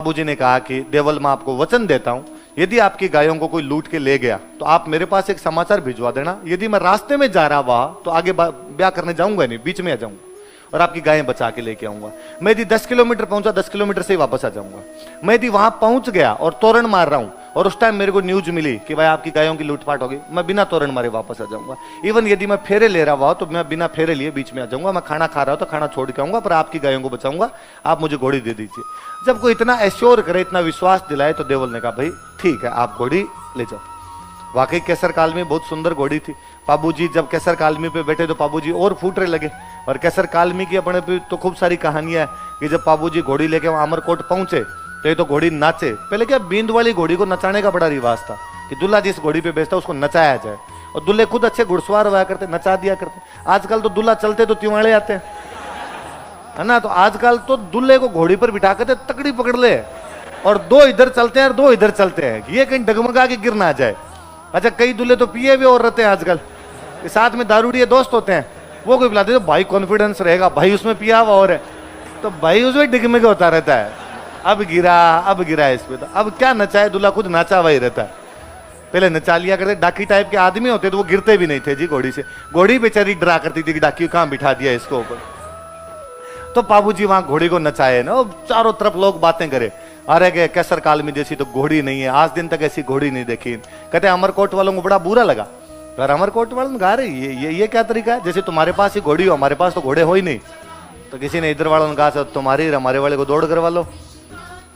बाबूजी ने कहा कि देवल मैं आपको वचन देता हूं, यदि आपकी गायों को कोई लूट के ले गया तो आप मेरे पास एक समाचार भिजवा देना। यदि मैं रास्ते में जा रहा वहां तो आगे ब्याह करने जाऊंगा नहीं, बीच में आ जाऊंगा और आपकी गायें बचा के लेके आऊंगा। मैं यदि 10 किलोमीटर पहुंचा 10 किलोमीटर से ही वापस आ जाऊंगा। मैं यदि वहां पहुंच गया और तोरण मार रहा हूं और उस टाइम मेरे को न्यूज मिली कि भाई आपकी गायों की लूटपाट होगी, मैं बिना तोरण मारे वापस आ जाऊंगा। इवन यदि मैं फेरे ले रहा हुआ तो मैं बिना फेरे लिए बीच में आ जाऊंगा। मैं खाना खा रहा हूं तो खाना छोड़ के आऊंगा, पर आपकी गायों को बचाऊंगा, आप मुझे घोड़ी दे दीजिए। जब कोई इतना एश्योर करे, इतना विश्वास दिलाए, तो देवल ने कहा भाई ठीक है, आप घोड़ी ले जाओ। वाकई केसर कालमी बहुत सुंदर घोड़ी थी। बाबूजी जब केसर कालमी पे बैठे तो बाबूजी और फूटने लगे। और केसर कालमी की अपने पे तो खूब सारी कहानियां है कि जब बाबूजी घोड़ी लेके वहां अमरकोट पहुंचे तो ये तो घोड़ी नाचे। पहले क्या बींद वाली घोड़ी को नचाने का बड़ा रिवाज था कि दूल्हा जिस घोड़ी पे बेचता उसको नचाया जाए, और दूल्हे खुद अच्छे घुड़सवार हुआ करते, नचा दिया करते। आजकल तो दूल्हा चलते तो तिवाड़े आते हैं, है ना। तो आजकल तो दूल्हे को घोड़ी पर बिठा कर तकड़ी पकड़ ले और दो इधर चलते हैं और दो इधर चलते हैं, ये कहीं डगमगा के गिर ना जाए। अच्छा, कई दूल्हे तो पिए भी और रहते हैं आजकल, साथ में दारूड़िए दोस्त होते हैं, वो कोई पिलाते तो भाई कॉन्फिडेंस रहेगा, भाई उसमें पिया हुआ और है तो भाई उसमें डिगमिग होता रहता है। अब गिरा इस पे, तो अब क्या नचाए, दूल्हा खुद नाचा हुआ ही रहता है। पहले नचा लिया करते, डाकी टाइप के आदमी होते तो वो गिरते भी नहीं थे जी घोड़ी से। घोड़ी बेचारी डरा करती थी कि डाकी कहां बिठा दिया इसको ऊपर। तो बाबूजी वहां घोड़ी को नचाए ना, चारों तरफ लोग बातें करे, अरे के केसर कालमी जैसी तो घोड़ी नहीं है, आज दिन तक ऐसी घोड़ी नहीं देखी। कहते अमरकोट वालों को बड़ा बुरा लगा, यार अमरकोट वालों गा रहे ये क्या तरीका है, जैसे तुम्हारे पास ही घोड़ी हो, हमारे पास तो घोड़े हो ही नहीं। तो किसी ने इधर वालों ने कहा तुम्हारी हमारे वाले को दौड़ करवा लो,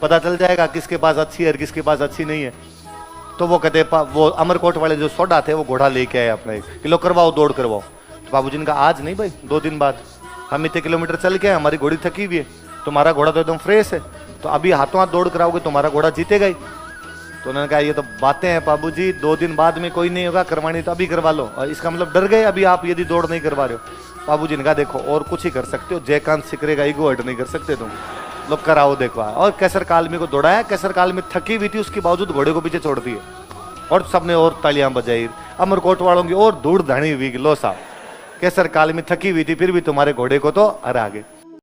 पता चल जाएगा किसके पास अच्छी है और किसके पास अच्छी नहीं है। तो वो कहते वो अमरकोट वाले जो सोडा थे वो घोड़ा लेके आए अपने, कि लो करवाओ, दौड़ करवाओ। तो बाबूजी ने कहा आज नहीं भाई, 2 दिन बाद। हम इतने किलोमीटर चल के, हमारी घोड़ी थकी हुई है, तुम्हारा घोड़ा तो एकदम फ्रेश है, तो अभी हाथों हाथ दौड़ कराओगे तुम्हारा घोड़ा जीतेगा ही। तो उन्होंने कहा ये तो बातें हैं बाबूजी, 2 दिन बाद में कोई नहीं होगा, करवानी तो अभी करवा लो। और इसका मतलब डर गए अभी आप यदि दौड़ नहीं करवा रहे हो। बाबूजी ने कहा देखो और कुछ ही कर सकते हो, जयकांत सिकरेगा ईगो हर्ट नहीं कर सकते तुम, लोग कराओ देखो। और केसर कालमी को दौड़ाया, केसर कालमी थकी हुई थी, उसके बावजूद घोड़े को पीछे छोड़ दिए और सबने और तालियां बजाई। अमरकोट वालों की और धूड़ धानी हुई कि लो साहब, केसर कालमी थकी हुई थी फिर भी तुम्हारे घोड़े को तो हरा गए।